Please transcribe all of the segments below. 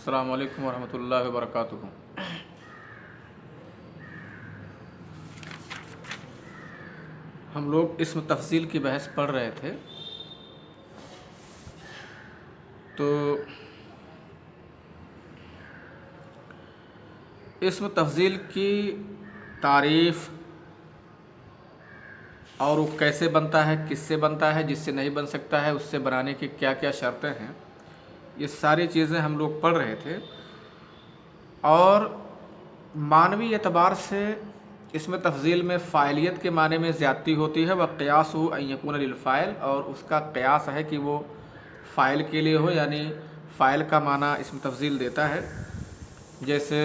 अस्सलाम वालेकुम वरहमतुल्लाहि वबरकातुहू। हम लोग इसम तफसील की बहस पढ़ रहे थे, तो इसम तफसील की तारीफ़ और वो कैसे बनता है, किससे बनता है, जिससे नहीं बन सकता है, उससे बनाने की क्या क्या शर्तें हैं, ये सारी चीज़ें हम लोग पढ़ रहे थे। और मानवी एतबार से इसमें तफजील में फ़ाइलियत के माने में ज़्यादती होती है। वह क़ियास हो अन यकून लिलफ़ाइल, और उसका क़ियास है कि वो फ़ाइल के लिए हो, यानी फ़ाइल का माना इसमें तफजील देता है। जैसे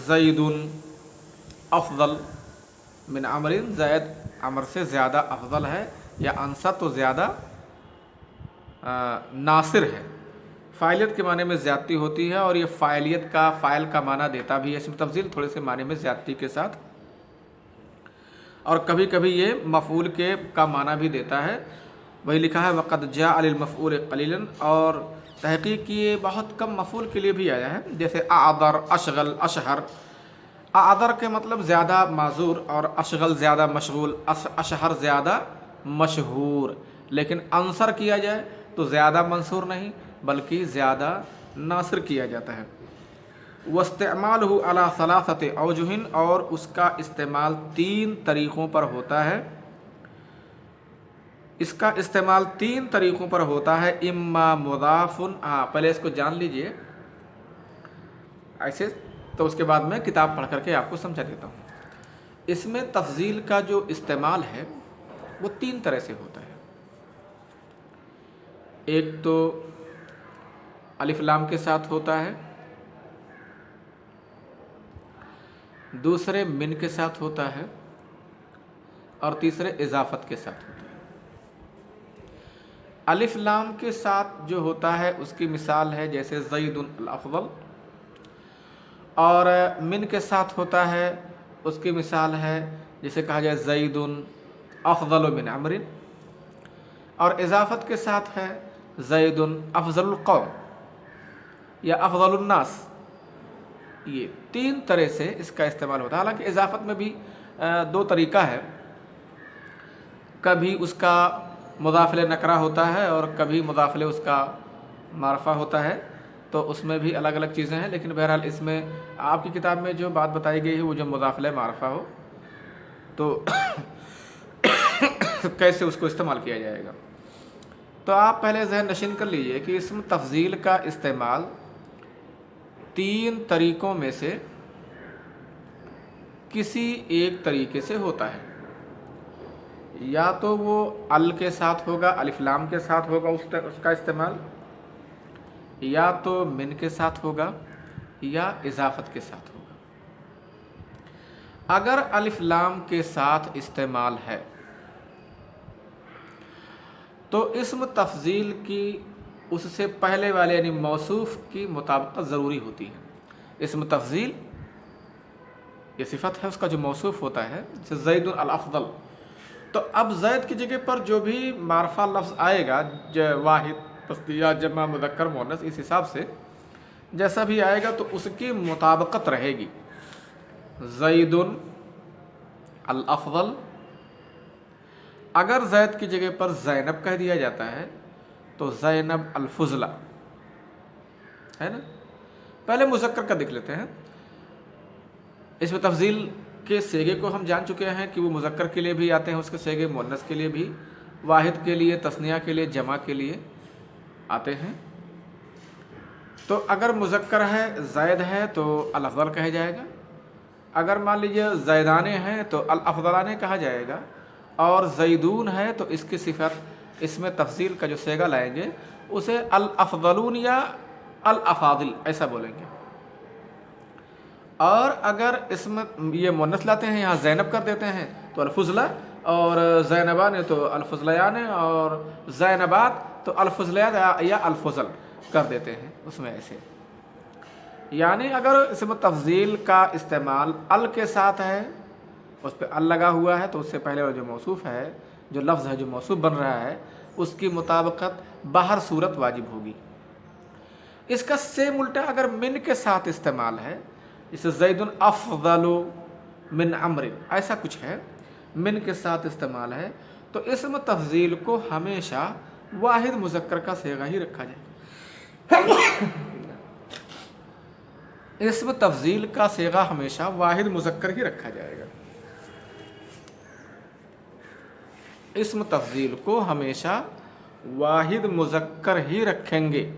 ज़ैदुन अफ़ज़ल मिन अमरिन, ज़ैद अमर से ज़्यादा अफ़ज़ल है, या अनसत तो ज़्यादा नासिर है। फ़ाइलियत के माने में ज़्यादती होती है, और ये फ़ाइलियत का फ़ाइल का माना देता भी है इसमें तफजील, थोड़े से माने में ज़्यादती के साथ। और कभी कभी ये मफ़ऊल के का माना भी देता है। वही लिखा है वक़द जाअ लिल मफ़ऊल क़लीलन, और तहक़ीक़ की ये बहुत कम मफ़ऊल के लिए भी आया है। जैसे आदर, अशगल, अशहर। आदर के मतलब ज़्यादा माज़ूर, और अशगल ज़्यादा मशगूल, अशहर ज़्यादा मशहूर। लेकिन अंसर किया जाए तो ज़्यादा मंसूर नहीं बल्कि ज़्यादा नासिर किया जाता है। वस्तेमालहु अला सलासते औजुहिन, और उसका इस्तेमाल 3 तरीक़ों पर होता है। इसका इस्तेमाल 3 तरीक़ों पर होता है। इम्मा मुदाफ़ुन, पहले इसको जान लीजिए ऐसे, तो उसके बाद मैं किताब पढ़ करके आपको समझा देता हूँ। इसमें तफजील का जो इस्तेमाल है वो 3 तरह से होता है। एक तो अलिफ लाम के साथ होता है, दूसरे मिन के साथ होता है, और तीसरे इजाफत के साथ होता है। अलिफ लाम के साथ जो होता है उसकी मिसाल है जैसे ज़ैदुन अल अफ़ज़ल, और मिन के साथ होता है उसकी मिसाल है जैसे कहा जाए ज़ैदुन अफ़ज़ल मिन अमरिन, और इजाफत के साथ है ज़ैदुन अफ़ज़लुल कौम या अफ़ज़लुन नास। ये 3 तरह से इसका इस्तेमाल होता है। हालांकि इजाफत में भी 2 तरीक़ा है, कभी उसका मुदाफ़िल नकरा होता है और कभी मुदाफ़िल उसका मारफ़ा होता है, तो उसमें भी अलग अलग चीज़ें हैं। लेकिन बहरहाल इसमें आपकी किताब में जो बात बताई गई है वो जो मुदाफ़िल मारफ़ा हो, तो कैसे उसको इस्तेमाल किया जाएगा। तो आप पहले ज़हन नशीन कर लीजिए कि इसमें तफजील का इस्तेमाल 3 तरीक़ों में से किसी एक तरीके से होता है। या तो वो अल के साथ होगा, अलिफ लाम के साथ होगा उसका इस्तेमाल, या तो मिन के साथ होगा, या इजाफत के साथ होगा। अगर अलिफ लाम के साथ इस्तेमाल है तो इसम तफजील की उससे पहले वाले यानी मौसूफ़ की मुताबिकत ज़रूरी होती है। इसम तफजील ये सिफत है, उसका जो मौसूफ़ होता है, जैसे ज़ैदुन अल अफ़ज़ल, तो अब ज़ैद की जगह पर जो भी मारफ़ा लफ्ज़ आएगा, वाहिद, तस्निया, जमा, मुज़क्कर, मुअन्नस, इस हिसाब से जैसा भी आएगा तो उसकी मुताबिकत रहेगी। ज़ैदुन अल अफ़ज़ल, अगर ज़ैद की जगह पर ज़ैनब कह दिया जाता है तो ज़ैनब अल फ़ुज़ला, है ना। पहले मुज़क्कर का देख लेते हैं। इसमें तफजील के सेगे को हम जान चुके हैं कि वो मुज़क्कर के लिए भी आते हैं, उसके सेगे मुअन्नस के लिए भी, वाहिद के लिए, तस्निया के लिए, जमा के लिए आते हैं। तो अगर मुज़क्कर है, ज़ैद है, तो अल अफ़ज़ल कहा जाएगा। अगर मान लीजिए ज़ैदाने हैं तो अल अफ़ज़लाने कहा जाएगा, और ज़ैदून है तो इसकी सिफत इसमें तफसील का जो सेगा लाएंगे उसे अल अफ़ज़लून या अल अफ़ाज़िल ऐसा बोलेंगे। और अगर इसमें ये मुअन्नस लाते हैं, यहाँ ज़ैनब कर देते हैं तो अल फ़ुज़ला, और ज़ैनबा ने तो अल फ़ुज़लयान, और ज़ैनबात तो अल फ़ुज़लयात या अल फ़ुज़ल कर देते हैं उसमें ऐसे। यानी अगर इसमें तफजील का इस्तेमाल अल के साथ है, उस पर अल लगा हुआ है, तो उससे पहले वाला जो मौसूफ़ है, जो लफ्ज़ है जो मौसूफ़ बन रहा है, उसकी मुताबिकत बाहर सूरत वाजिब होगी। اس کا سیم الٹا اگر من کے ساتھ استعمال ہے، جیسے زید افضل من عمر، ایسا کچھ ہے، من کے ساتھ استعمال ہے، تو اسم تفضیل کو ہمیشہ واحد مذکر کا صیغہ ہی رکھا جائے. اسم تفضیل کا صیغہ ہمیشہ واحد مذکر ہی رکھا جائے گا. اسم تفضیل کو ہمیشہ واحد مذکر ہی رکھیں گے،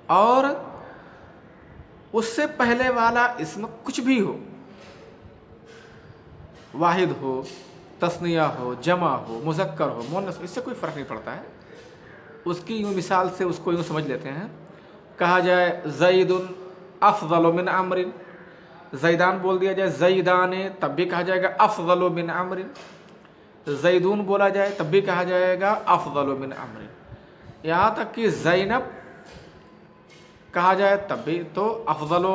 اور اس سے پہلے والا اسم کچھ بھی ہو، واحد ہو، تثنیہ ہو، جمع ہو، مذکر ہو، مؤنث ہو، اس سے کوئی فرق نہیں پڑتا ہے. اس کی یوں مثال سے اس کو یوں سمجھ لیتے ہیں، کہا جائے زید افضل من عمر، زیدان بول دیا جائے زیدان، تب بھی کہا جائے گا افضل من عمر. زیدون بولا جائے تب بھی کہا جائے گا افضل من عمر. یہاں تک کہ زینب کہا جائے تب بھی تو افضل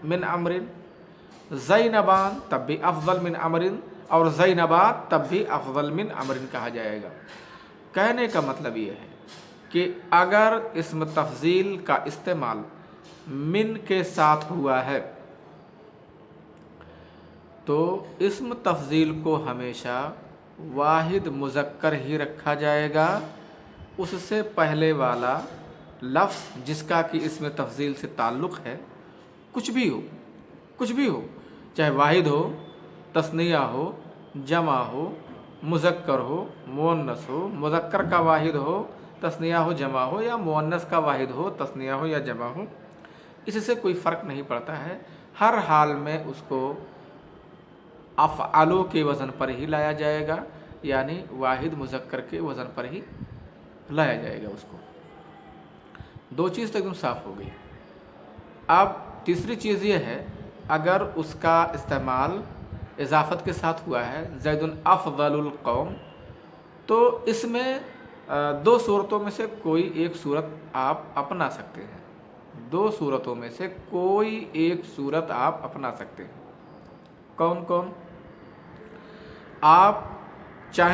من عمر، زینبان تب بھی افضل من عمر، اور زینبات تب بھی افضل من عمر کہا جائے گا. کہنے کا مطلب یہ ہے کہ اگر اسم تفضیل کا استعمال من کے ساتھ ہوا ہے تو اسم تفضیل کو ہمیشہ واحد مذکر ہی رکھا جائے گا. اس سے پہلے والا لفظ جس کا کہ اسم تفضیل سے تعلق ہے، کچھ بھی ہو، چاہے واحد ہو، تثنیہ ہو، جمع ہو، مذکر ہو، مؤنث ہو، مذکر کا واحد ہو، تثنیہ ہو، جمع ہو، یا مؤنث کا واحد ہو، تثنیہ ہو یا جمع ہو، اس سے کوئی فرق نہیں پڑتا ہے. ہر حال میں اس کو افعلوا کے وزن پر ہی لایا جائے گا، یعنی واحد مذکر کے وزن پر ہی لایا جائے گا اس کو. دو چیز تو ایک دم صاف ہو گئی. اب تیسری چیز یہ ہے، اگر اس کا استعمال اضافت کے ساتھ ہوا ہے، زید افضل القوم، تو اس میں دو صورتوں میں سے کوئی ایک صورت آپ اپنا سکتے ہیں. دو صورتوں میں سے کوئی ایک صورت آپ اپنا سکتے ہیں. کون کون؟ آپ چاہیں